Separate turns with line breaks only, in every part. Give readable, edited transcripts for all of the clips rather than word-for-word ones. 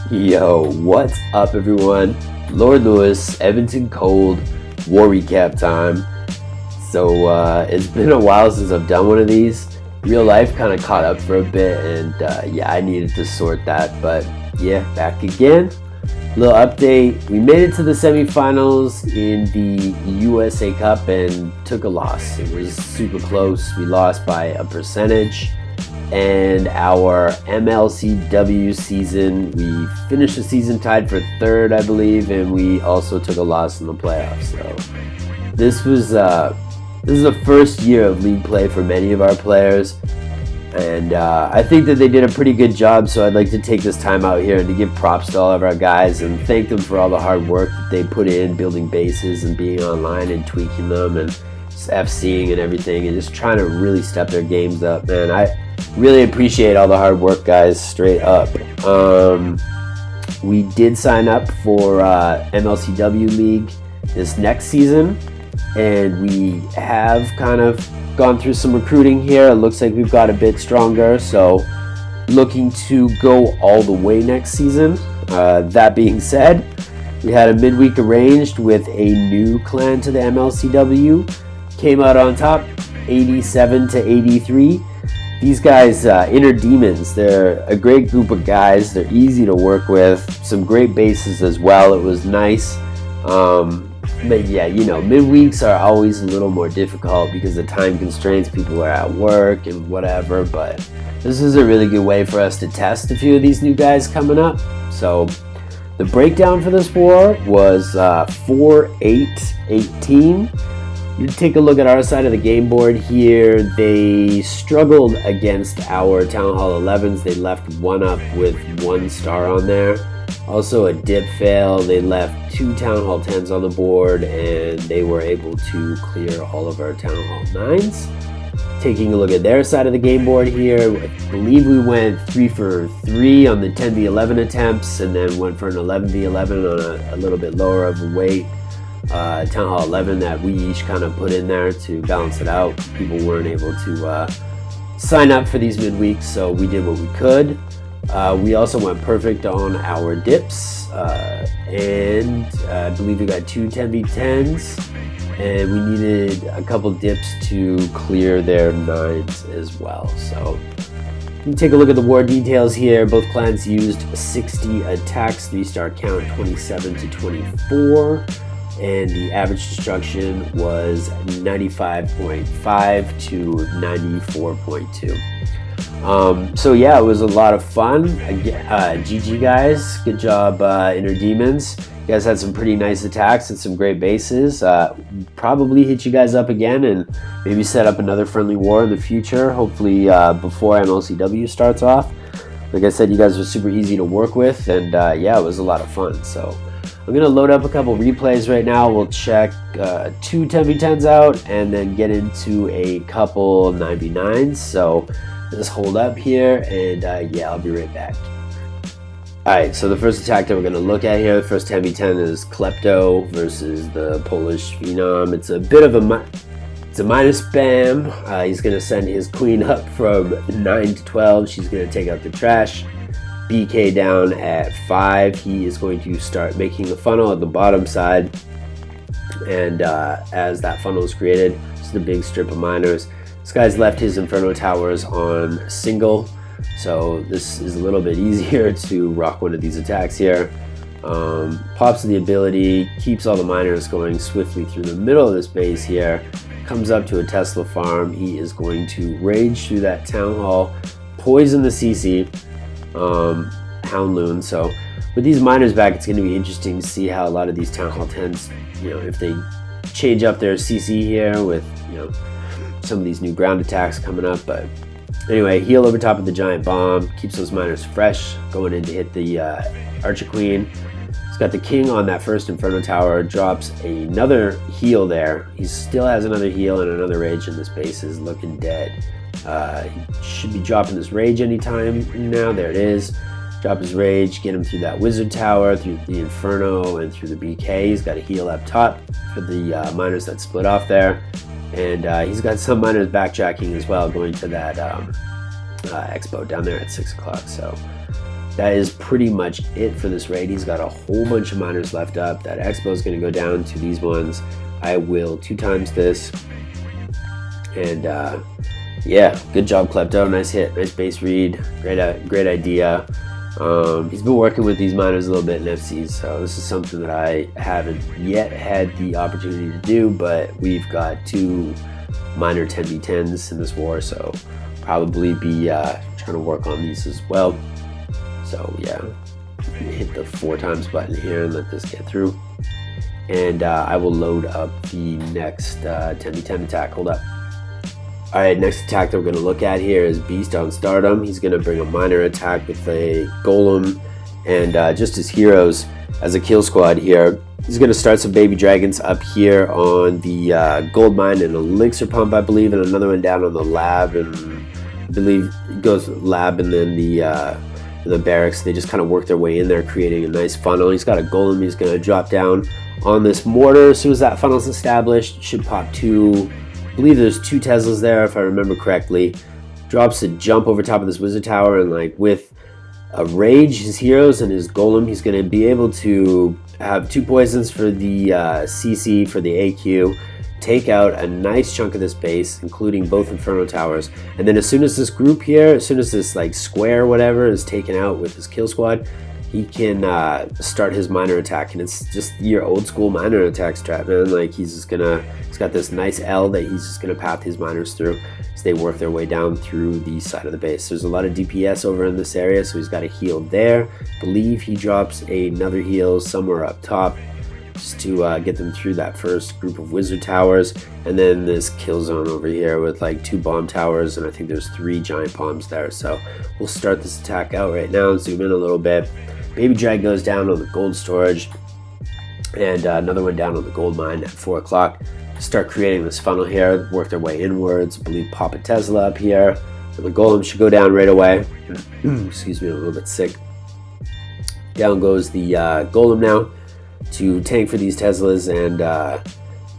Yo, what's up everyone? Lord Lewis, Edmonton Cold, war recap time. So it's been a while since I've done one of these. Real life kind of caught up for a bit, and yeah, I needed to sort that, but yeah, back again. Little update, we made it to the semifinals in the USA Cup and took a loss. It was super close. We lost by a percentage. And our MLCW season, we finished the season tied for third, I believe, and we also took a loss in the playoffs. So this is the first year of league play for many of our players, and I think that they did a pretty good job. So I'd like to take this time out here and to give props to all of our guys and thank them for all the hard work that they put in building bases and being online and tweaking them and just FCing and everything and just trying to really step their games up, man. I really appreciate all the hard work, guys, straight up. We did sign up for MLCW League this next season, and we have kind of gone through some recruiting here. It looks like we've got a bit stronger, so looking to go all the way next season. That being said, we had a midweek arranged with a new clan to the MLCW. Came out on top, 87 to 83. These guys, Inner Demons, they're a great group of guys. They're easy to work with. Some great bases as well. It was nice. But yeah, you know, midweeks are always a little more difficult because of time constraints. People are at work and whatever. But this is a really good way for us to test a few of these new guys coming up. So the breakdown for this war was 4-8-18. You take a look at our side of the game board here. They struggled against our Town Hall 11s. They left one up with 1 star on there. Also a dip fail. They left 2 Town Hall 10s on the board, and they were able to clear all of our Town Hall 9s. Taking a look at their side of the game board here, I believe we went 3 for 3 on the 10v11 attempts, and then went for an 11v11 on a little bit lower of a weight. Town Hall 11 that we each kind of put in there to balance it out. People weren't able to sign up for these midweeks, so we did what we could. We also went perfect on our dips, and I believe we got 2 10v10s, and we needed a couple dips to clear their 9s as well. So you can take a look at the war details here. Both clans used 60 attacks, 3-star count 27 to 24. And the average destruction was 95.5 to 94.2. So yeah, it was a lot of fun. GG guys, good job, Inner Demons. You guys had some pretty nice attacks and some great bases. Probably hit you guys up again and maybe set up another friendly war in the future, hopefully before MLCW starts off. Like I said, you guys were super easy to work with, and yeah, it was a lot of fun. So I'm going to load up a couple replays right now. We'll check 2 10v10s out and then get into a couple 9v9s. So just hold up here, and yeah, I'll be right back. Alright, so the first attack that we're going to look at here, the first 10v10 is Klepto versus the Polish Phenom. It's a bit of a minus spam. He's going to send his queen up from 9 to 12. She's going to take out the trash. BK down at 5. He is going to start making the funnel at the bottom side, and as that funnel is created, just a big strip of miners. This guy's left his Inferno Towers on single, so this is a little bit easier to rock one of these attacks here. Pops the ability, keeps all the miners going swiftly through the middle of this base here, comes up to a Tesla farm. He is going to rage through that Town Hall, poison the CC, Hound Loon. So with these miners back, it's going to be interesting to see how a lot of these Town Hall 10s, you know, if they change up their CC here with, you know, some of these new ground attacks coming up. But anyway, heal over top of the giant bomb, keeps those miners fresh, going in to hit the Archer Queen. He's got the king on that first Inferno Tower, drops another heal there. He still has another heal and another rage, and this base is looking dead. He should be dropping this rage anytime now. There it is. drop his rage, get him through that wizard tower, through the inferno, and through the BK. He's got a heal up top for the miners that split off there, and he's got some miners backtracking as well, going to that expo down there at 6 o'clock. So that is pretty much it for this raid. He's got a whole bunch of miners left up. That expo is going to go down to these ones. I will 2 times this, and yeah, good job, Klepto. Nice hit, nice base read, great idea. He's been working with these miners a little bit in FCs, so this is something that I haven't yet had the opportunity to do, but we've got 2 miner 10v10s in this war, so probably be trying to work on these as well. So yeah, hit the 4 times button here and let this get through, and I will load up the next 10v10 attack. Hold up. Alright, next attack that we're going to look at here is Beast on Stardom. He's going to bring a miner attack with a golem and just his heroes as a kill squad here. He's going to start some baby dragons up here on the gold mine and elixir pump, I believe, and another one down on the lab, and I believe it goes lab and then the barracks. They just kind of work their way in there, creating a nice funnel. He's got a golem. He's going to drop down on this mortar. As soon as that funnel's established, should pop 2, I believe there's 2 Teslas there if I remember correctly. Drops a jump over top of this wizard tower, and like with a rage, his heroes, and his golem, he's going to be able to have 2 poisons for the CC for the AQ, take out a nice chunk of this base, including both inferno towers, and then as soon as this group here, as soon as this like square whatever is taken out with his kill squad, he can start his miner attack, and it's just your old school miner attack strat, man. Like he's got this nice L that he's just gonna path his miners through as they work their way down through the side of the base. There's a lot of DPS over in this area, so he's got a heal there. I believe he drops another heal somewhere up top just to get them through that first group of wizard towers, and then this kill zone over here with like 2 bomb towers, and I think there's 3 giant bombs there. So we'll start this attack out right now and zoom in a little bit. Baby drag goes down on the gold storage, and another one down on the gold mine at 4 o'clock. Start creating this funnel here, work their way inwards. I believe pop a Tesla up here, and the golem should go down right away. Excuse me, I'm a little bit sick. Down goes the golem now to tank for these Teslas and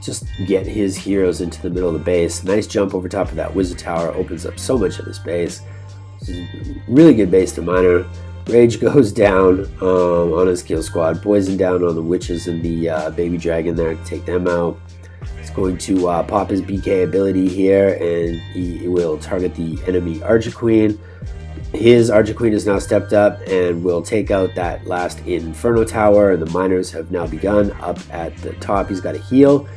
just get his heroes into the middle of the base. Nice jump over top of that wizard tower, opens up so much of this base. This is a really good base to miner. Rage goes down on his kill squad. Poison down on the witches and the baby dragon there to take them out. He's going to pop his BK ability here, and he will target the enemy Archer Queen. His Archer Queen is now stepped up and will take out that last Inferno Tower, and the miners have now begun up at the top. He's got a heal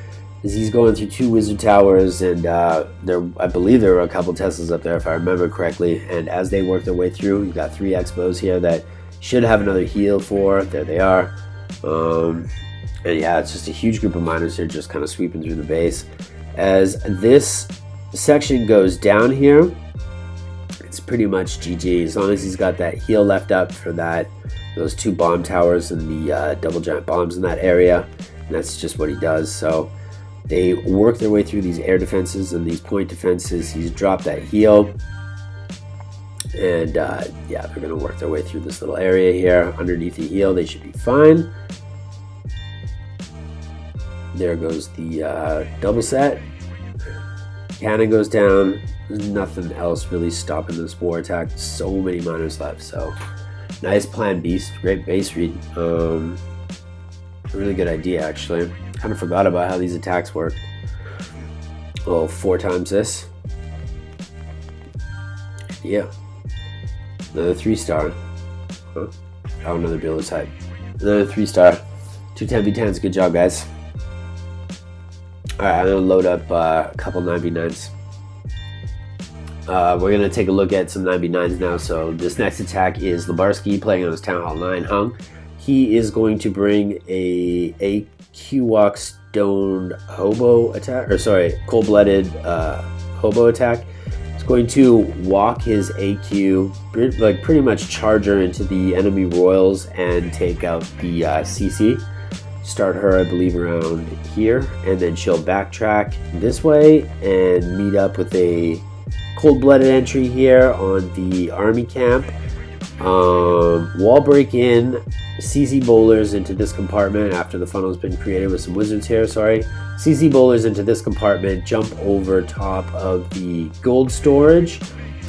as he's going through 2 wizard towers, and I believe there were a couple Teslas up there if I remember correctly, and as they work their way through, you've got 3 Expos here that should have another heal for. There they are. And yeah, it's just a huge group of miners here just kind of sweeping through the base. As this section goes down here, it's pretty much GG, as long as he's got that heal left up for those 2 bomb towers and the double giant bombs in that area, and that's just what he does. So they work their way through these air defenses and these point defenses. He's dropped that heal, and yeah, they're going to work their way through this little area here. Underneath the heal, they should be fine. There goes the double set. Cannon goes down. There's nothing else really stopping this war attack. So many miners left, so nice plan, Beast. Great base read. Really good idea, actually. Kind of forgot about how these attacks work. Well, 4 times this. Yeah. Another 3-star. Huh? Oh, another builder type. Another 3-star. 2 10v10s. Good job, guys. Alright, I'm going to load up a couple 9v9s. We're going to take a look at some 9v9s now. So this next attack is Barsky playing on his Town Hall 9 hung. He is going to bring a AQ-Walk Stoned Hobo attack, or sorry, Cold-Blooded Hobo attack. He's going to walk his AQ, like pretty much charge her into the enemy royals and take out the CC. Start her, I believe, around here, and then she'll backtrack this way and meet up with a cold-blooded entry here on the army camp. Wall break in, CC bowlers into this compartment after the funnel's been created with some wizards here, sorry. CC bowlers into this compartment, jump over top of the gold storage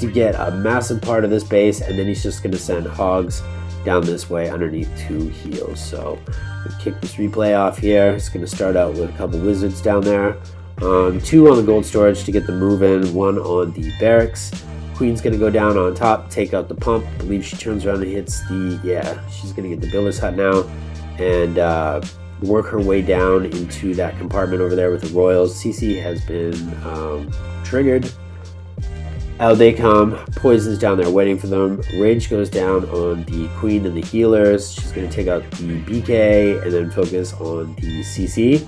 to get a massive part of this base, and then he's just going to send hogs down this way underneath 2 heals. So we'll kick this replay off here. It's going to start out with a couple wizards down there. 2 on the gold storage to get the move in, 1 on the barracks. Queen's going to go down on top, take out the pump. I believe she turns around and hits the, yeah, she's going to get the builder's hut now and work her way down into that compartment over there with the royals. CC has been triggered. Out they come. Poison's down there waiting for them. Rage goes down on the queen and the healers. She's going to take out the BK and then focus on the CC.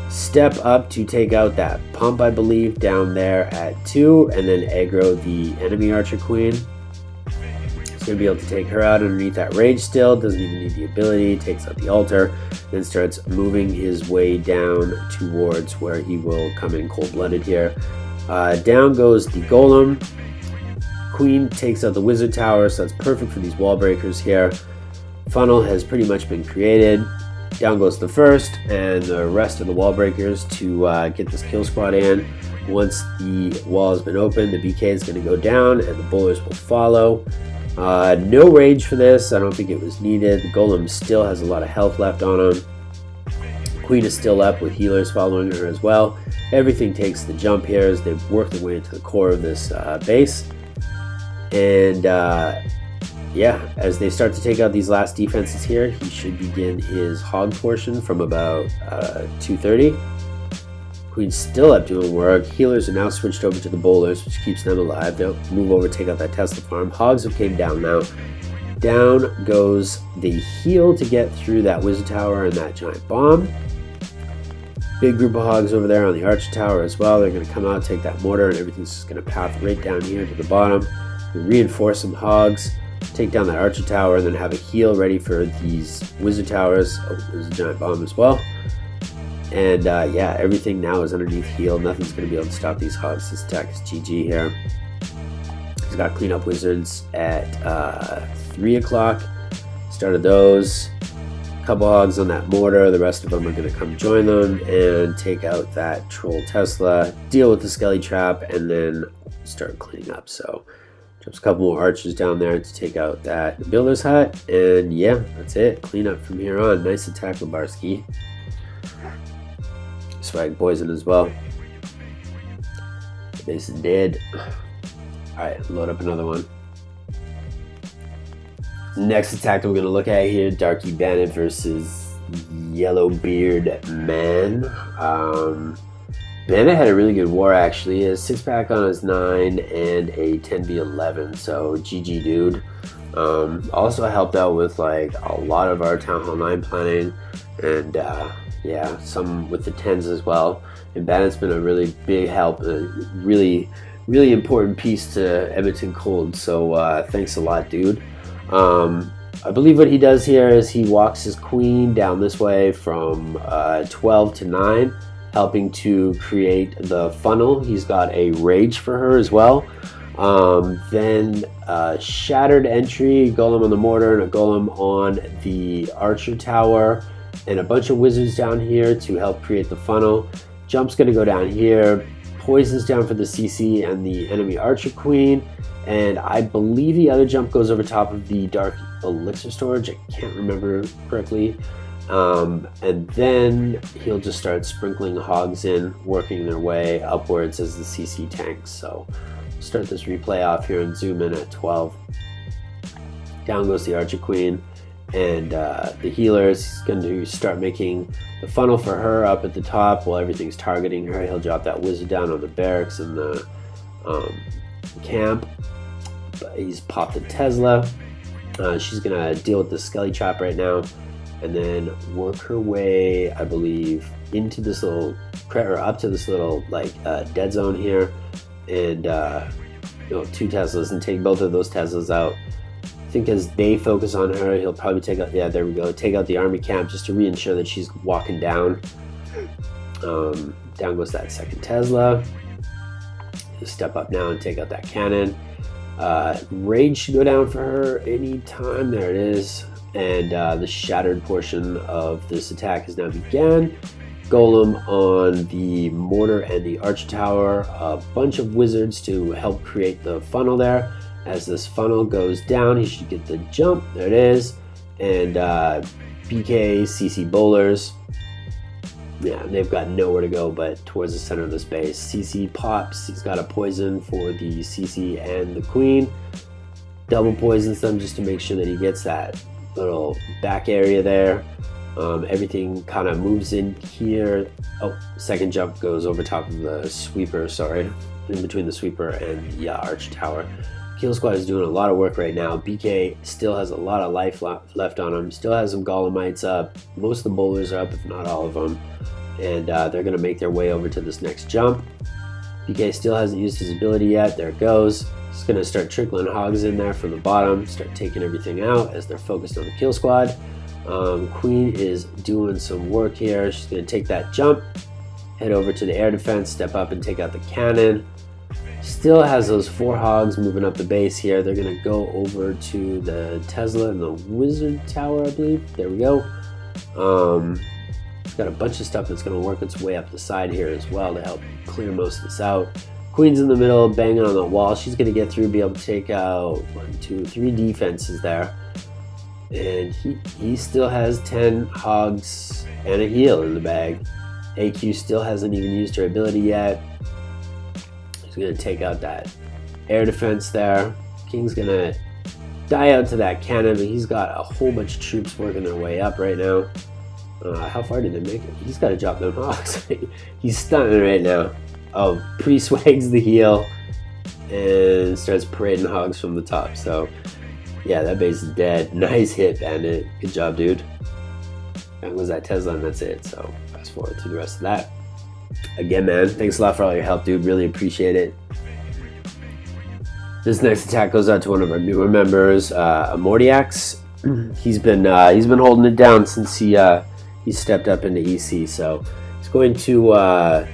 Step up to take out that pump, I believe, down there at 2, and then aggro the enemy archer queen. He's going to be able to take her out underneath that rage still. Doesn't even need the ability. Takes out the altar, then starts moving his way down towards where he will come in cold-blooded here. Down goes the golem. Queen takes out the wizard tower, so that's perfect for these wall breakers here. Funnel has pretty much been created. Down goes the first and the rest of the wall breakers to get this kill squad in. Once the wall has been opened, the BK is going to go down and the bowlers will follow. No rage for this. I don't think it was needed. The golem still has a lot of health left on him. Queen is still up with healers following her as well. Everything takes the jump here as they work their way into the core of this base. And yeah, as they start to take out these last defenses here, he should begin his hog portion from about 2:30. Queen's still up doing work. Healers are now switched over to the bowlers, which keeps them alive. They'll move over, take out that Tesla farm. Hogs have came down now. Down goes the heal to get through that wizard tower and that giant bomb. Big group of hogs over there on the archer tower as well. They're going to come out, take that mortar, and everything's just going to path right down here to the bottom. We reinforce some hogs, take down that archer tower, and then have a heal ready for these wizard towers. Oh, there's a giant bomb as well. And yeah, everything now is underneath heal. Nothing's going to be able to stop these hogs. This attack is GG here. He's got cleanup wizards at 3 o'clock. Started those. A couple hogs on that mortar. The rest of them are going to come join them and take out that troll Tesla, deal with the skelly trap, and then start cleaning up. So drops a couple more archers down there to take out that builder's hut. And yeah, that's it. Clean up from here on. Nice attack with Barsky. Swag poison as well. Base is dead. Alright, load up another one. Next attack that we're going to look at here, Darky Bandit versus Yellowbeard Man. Bandit had a really good war actually. He has 6-pack on his 9 and a 10v11, so GG dude. Also helped out with like a lot of our Town Hall 9 planning and yeah, some with the 10s as well. And Bandit's been a really big help, a really important piece to Edmonton Cold, so thanks a lot dude. I believe what he does here is he walks his queen down this way from 12 to 9, helping to create the funnel. He's got a rage for her as well. Then shattered entry, golem on the mortar and a golem on the archer tower, and a bunch of wizards down here to help create the funnel. Jump's going to go down here. Poison's down for the CC and the enemy archer queen. And I believe the other jump goes over top of the dark elixir storage. I can't remember correctly. And then he'll just start sprinkling hogs in, working their way upwards as the CC tanks. So we'll start this replay off here and zoom in at 12. Down goes the archer queen. And the healers, he's going to start making the funnel for her up at the top while everything's targeting her. He'll drop that wizard down on the barracks and the camp. But he's popped the Tesla. She's going to deal with the skelly trap right now and then work her way, I believe, into this little, or up to this little like dead zone here. And 2 Teslas and take both of those Teslas out. I think as they focus on her, he'll probably take out, yeah, there we go, take out the army camp just to reinsure that she's walking down. Down goes that second Tesla. He'll step up now and take out that cannon. Rage should go down for her anytime. There it is. And the shattered portion of this attack has now began. Golem on the mortar and the arch tower. A bunch of wizards to help create the funnel there. As this funnel goes down, he should get the jump. There it is. And BK, CC bowlers. Yeah, they've got nowhere to go but towards the center of the space. CC pops. He's got a poison for the CC and the queen. Double poisons them just to make sure that he gets that little back area there. Everything kind of moves in here. Oh, second jump goes over top of the sweeper, sorry. In between the sweeper and the arch tower. Kill Squad is doing a lot of work right now. BK still has a lot of life left on him. Still has some Golemites up. Most of the bowlers are up, if not all of them. And they're going to make their way over to this next jump. BK still hasn't used his ability yet. There it goes. He's going to start trickling hogs in there from the bottom. Start taking everything out as they're focused on the Kill Squad. Queen is doing some work here. She's going to take that jump. Head over to the air defense. Step up and take out the cannon. Still has those 4 hogs moving up the base here. They're going to go over to the Tesla and the Wizard Tower, I believe. There we go. Got a bunch of stuff that's going to work its way up the side here as well to help clear most of this out. Queen's in the middle, banging on the wall. She's going to get through, be able to take out 1, 2, 3 defenses there. And he still has 10 hogs and a heal in the bag. AQ still hasn't even used her ability yet. He's going to take out that air defense there. King's going to die out to that cannon, but he's got a whole bunch of troops working their way up right now. How far did they make it? He's got to drop them hogs. He's stunning right now. Oh, pre-swags the heal and starts parading hogs from the top. So, yeah, that base is dead. Nice hit, Bandit. Good job, dude. That was that Tesla, and that's it. So, fast forward to the rest of that. Again, man, thanks a lot for all your help, dude. Really appreciate it. This next attack goes out to one of our newer members, Mortyax. He's been holding it down since he stepped up into EC. So he's going to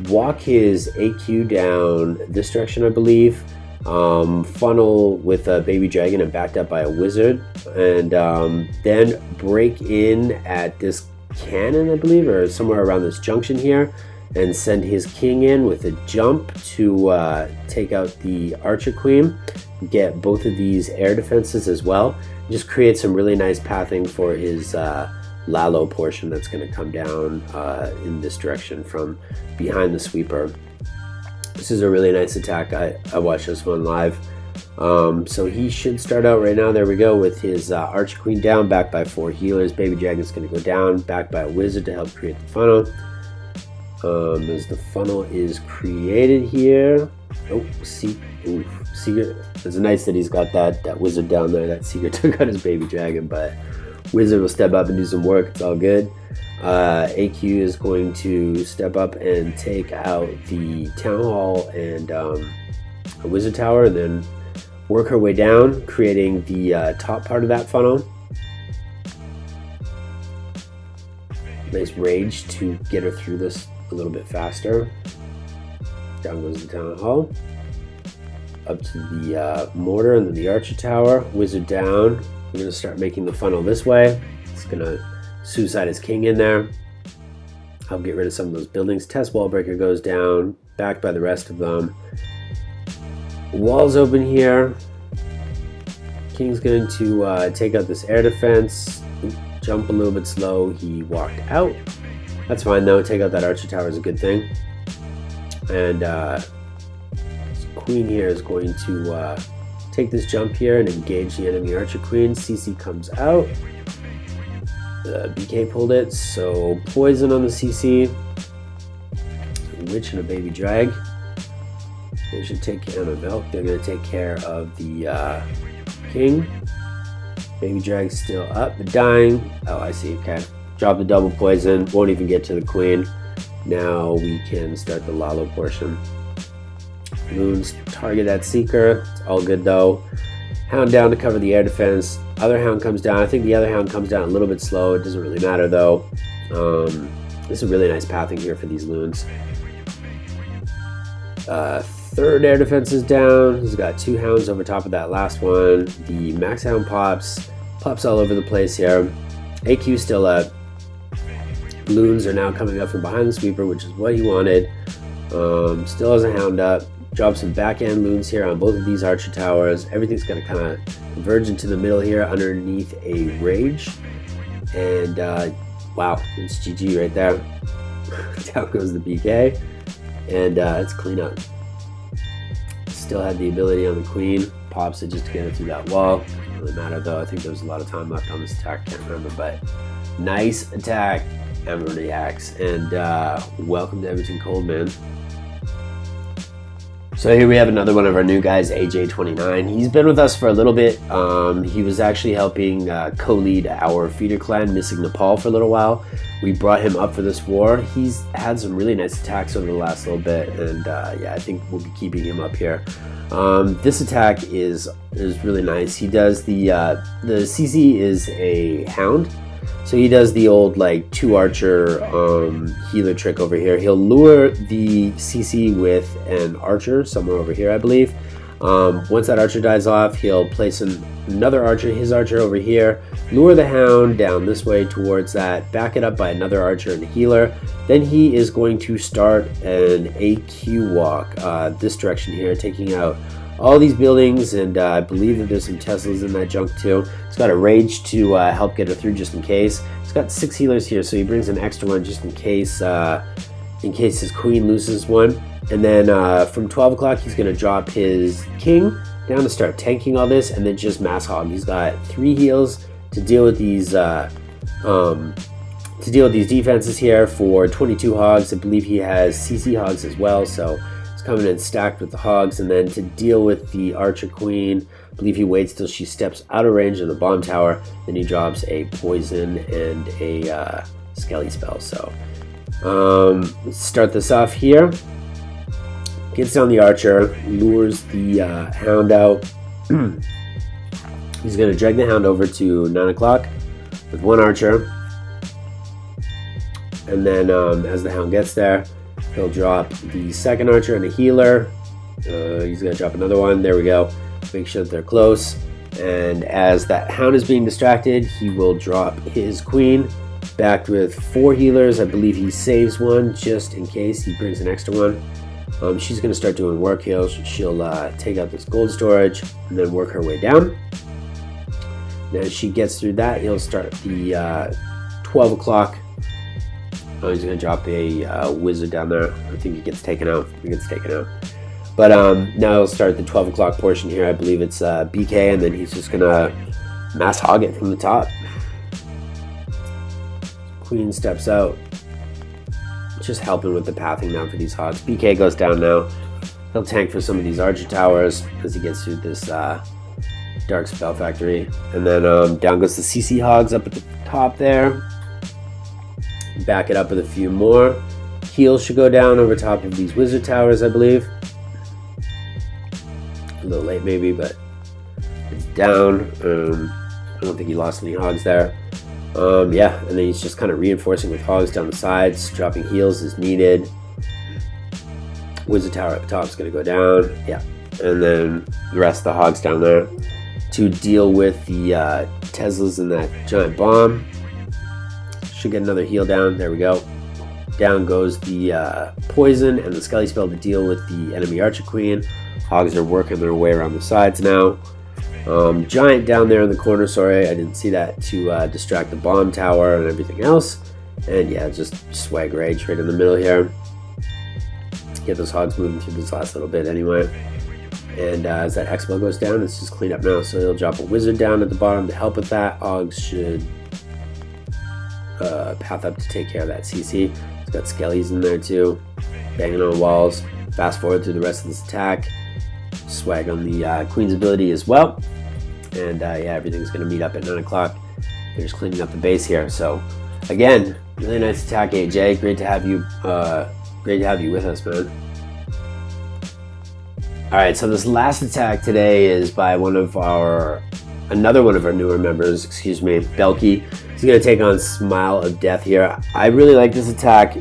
walk his AQ down this direction, I believe. Funnel with a baby dragon and backed up by a wizard, and then break in at this cannon, I believe, or somewhere around this junction here, and send his king in with a jump to take out the archer queen, get both of these air defenses as well, just create some really nice pathing for his Lalo portion that's going to come down in this direction from behind the sweeper. This is a really nice attack. I watched this one live. So he should start out right now. There we go with his archer queen down, backed by 4 healers. Baby dragon's going to go down, backed by a wizard to help create the funnel. As the funnel is created here. Oh, Seeker. It's nice that he's got that wizard down there. That Seeker took out his baby dragon, but wizard will step up and do some work. It's all good. AQ is going to step up and take out the town hall and a wizard tower, and then work her way down, creating the top part of that funnel. Nice rage to get her through this a little bit faster. Down goes the town hall. Up to the mortar and then the archer tower. Wizard down. We're going to start making the funnel this way. It's going to suicide his king in there. I'll get rid of some of those buildings. Test wall breaker goes down, backed by the rest of them. Walls open here. King's going to take out this air defense. Jump a little bit slow. He walked out. That's fine though. Take out that archer tower is a good thing. And queen here is going to take this jump here and engage the enemy archer queen. CC comes out. BK pulled it, so poison on the CC. Witch and a baby drag. They should take care of Elk. They're going to take care of the king. Baby drag's still up, but dying. Oh, I see. Okay. Drop the double poison. Won't even get to the queen. Now we can start the Lalo portion. Moons target that Seeker. It's all good though. Hound down to cover the air defense. Other Hound comes down. I think the other Hound comes down a little bit slow. It doesn't really matter though. This is a really nice pathing here for these loons. third air defense is down. He's got 2 hounds over top of that last one. The max hound pops all over the place here. AQ still up. Loons are now coming up from behind the sweeper, which is what he wanted. Still has a hound up. Drop some back end loons here on both of these archer towers. Everything's going to kind of converge into the middle here underneath a rage. And wow, it's GG right there. Down goes the BK. And it's clean up. Still had the ability on the queen. Pops it just to get it through that wall. Doesn't really matter though. I think there was a lot of time left on this attack. Can't remember, but nice attack, Emery Axe. And welcome to Edmonton Cold, man. So here we have another one of our new guys, AJ29. He's been with us for a little bit. He was actually helping co-lead our feeder clan, Missing Nepal, for a little while. We brought him up for this war. He's had some really nice attacks over the last little bit, and yeah, I think we'll be keeping him up here. This attack is really nice. He does the CC is a hound. So he does the old like 2 archer healer trick over here. He'll lure the CC with an archer somewhere over here, I believe. Once that archer dies off, he'll place another archer, his archer over here, lure the hound down this way towards that, back it up by another archer and a healer. Then he is going to start an AQ walk this direction here, taking out all these buildings, and I believe that there's some Teslas in that junk too. He's got a rage to help get her through just in case. He's got 6 healers here, so he brings an extra one just in case his queen loses one. And then from 12 o'clock, he's going to drop his king down to start tanking all this, and then just mass hog. He's got 3 heals to deal with these defenses here for 22 hogs. I believe he has CC hogs as well, so coming in stacked with the hogs. And then to deal with the archer queen, I believe he waits till she steps out of range of the bomb tower, then he drops a poison and a skelly spell. So let's start this off here. Gets down the archer, lures the hound out. He's going to drag the hound over to 9 o'clock with 1 archer, and then as the hound gets there, he'll drop the 2nd archer and a healer. He's going to drop another one. There we go. Make sure that they're close. And as that hound is being distracted, he will drop his queen, backed with 4 healers. I believe he saves one just in case he brings an extra one. She's going to start doing work here. She'll take out this gold storage and then work her way down. And as she gets through that, he'll start the 12 o'clock. He's going to drop a wizard down there. I think he gets taken out. But now he'll start the 12 o'clock portion here. I believe it's BK, and then he's just going to mass hog it from the top. Queen steps out. Just helping with the pathing now for these hogs. BK goes down now. He'll tank for some of these archer towers as he gets through this dark spell factory. And then down goes the CC hogs up at the top there. Back it up with a few more. Heals should go down over top of these wizard towers, I believe. A little late maybe, but it's down. I don't think he lost any hogs there. Yeah, and then he's just kind of reinforcing with hogs down the sides. Dropping heals as needed. Wizard tower at the top is going to go down. Yeah, and then the rest of the hogs down there to deal with the Teslas and that giant bomb. Should get another heal down. There we go. Down goes the poison and the skelly spell to deal with the enemy archer queen. Hogs are working their way around the sides now. Giant down there in the corner. Sorry, I didn't see that, to distract the bomb tower and everything else. And yeah, just swag rage right in the middle here. Get those hogs moving through this last little bit anyway. And as that X-Spell goes down, it's just clean up now. So he'll drop a wizard down at the bottom to help with that. Hogs should path up to take care of that CC. It's got skellies in there too, banging on walls. Fast forward through the rest of this attack. Swag on the Queen's ability as well. And yeah, everything's going to meet up at 9 o'clock. They're just cleaning up the base here. So again, really nice attack, AJ. Great to have you with us, man. All right, so this last attack today is by another one of our newer members, Pelkey. He's going to take on Smile of Death here. I really like this attack.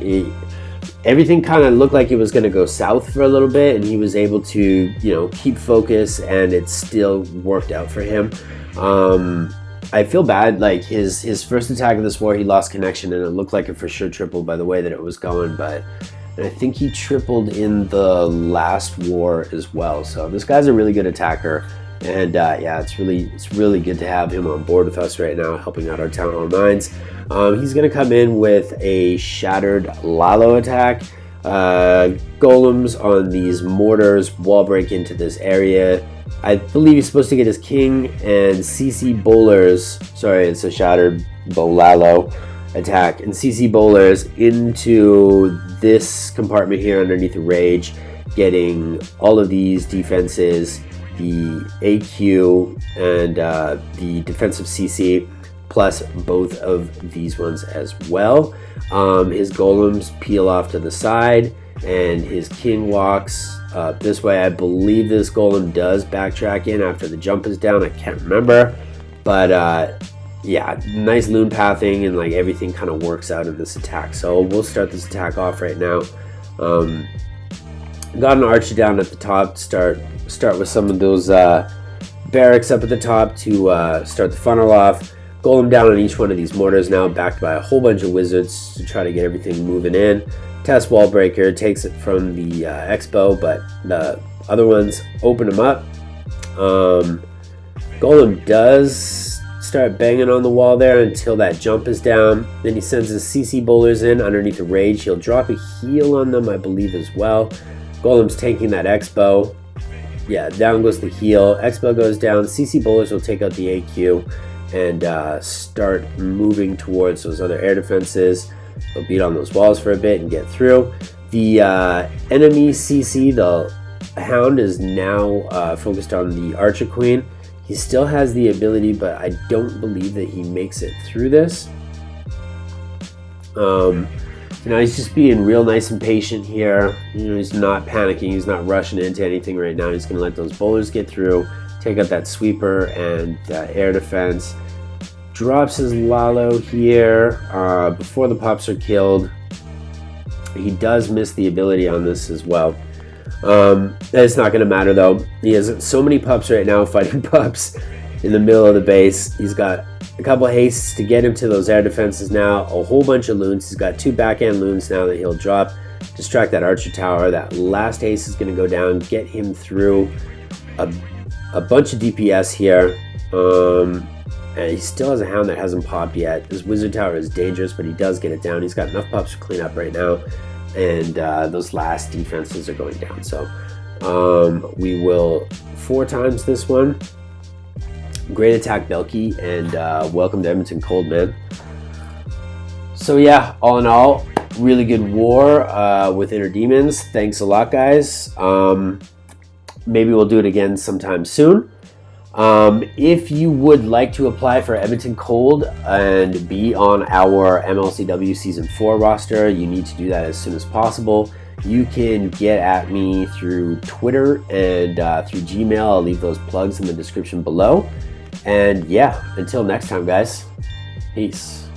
everything kind of looked like it was going to go south for a little bit, and he was able to, keep focus, and it still worked out for him. I feel bad, like his first attack of this war, he lost connection, and it looked like it for sure tripled by the way that it was going, but I think he tripled in the last war as well. So this guy's a really good attacker, and yeah, it's really good to have him on board with us right now, helping out our Town Hall 9s. He's going to come in with a Shattered Lalo attack. Golems on these mortars wall break into this area. I believe he's supposed to get his king and CC bowlers. Sorry, it's a Shattered Bolalo attack. And CC bowlers into this compartment here underneath the rage, getting all of these defenses, the AQ and the defensive CC, plus both of these ones as well. His golems peel off to the side, and his king walks this way. I believe this golem does backtrack in after the jump is down. I can't remember, but yeah, nice loon pathing, and like everything kind of works out in this attack. So we'll start this attack off right now. Got an archer down at the top to start with some of those barracks up at the top to start the funnel off. Golem down on each one of these mortars now, backed by a whole bunch of wizards to try to get everything moving in. Test wall breaker takes it from the expo, but the other ones open them up. Golem does start banging on the wall there until that jump is down. Then he sends his CC bowlers in underneath the rage. He'll drop a heal on them, I believe, as well. Golem's tanking that expo. Yeah, down goes the heal. Expo goes down. CC bowlers will take out the AQ and start moving towards those other air defenses. They'll beat on those walls for a bit and get through. The enemy CC, the Hound, is now focused on the Archer Queen. He still has the ability, but I don't believe that he makes it through this. He's just being real nice and patient here. He's not panicking. He's not rushing into anything right now. He's going to let those bowlers get through, take out that sweeper and air defense. Drops his Lalo here before the pups are killed. He does miss the ability on this as well. It's not going to matter though. He has so many pups right now, fighting pups in the middle of the base. He's got a couple of hastes to get him to those air defenses now. A whole bunch of loons. He's got 2 backhand loons now that he'll drop. Distract that archer tower. That last haste is going to go down. Get him through a bunch of DPS here. And he still has a Hound that hasn't popped yet. His wizard tower is dangerous, but he does get it down. He's got enough pups to clean up right now. And those last defenses are going down. So we will 4 times this one. Great attack, Pelkey, and welcome to Edmonton Cold, man. So yeah, all in all, really good war with Inner Demons. Thanks a lot, guys. Maybe we'll do it again sometime soon. If you would like to apply for Edmonton Cold and be on our MLCW Season 4 roster, you need to do that as soon as possible. You can get at me through Twitter and through Gmail. I'll leave those plugs in the description below. And yeah, until next time, guys. Peace.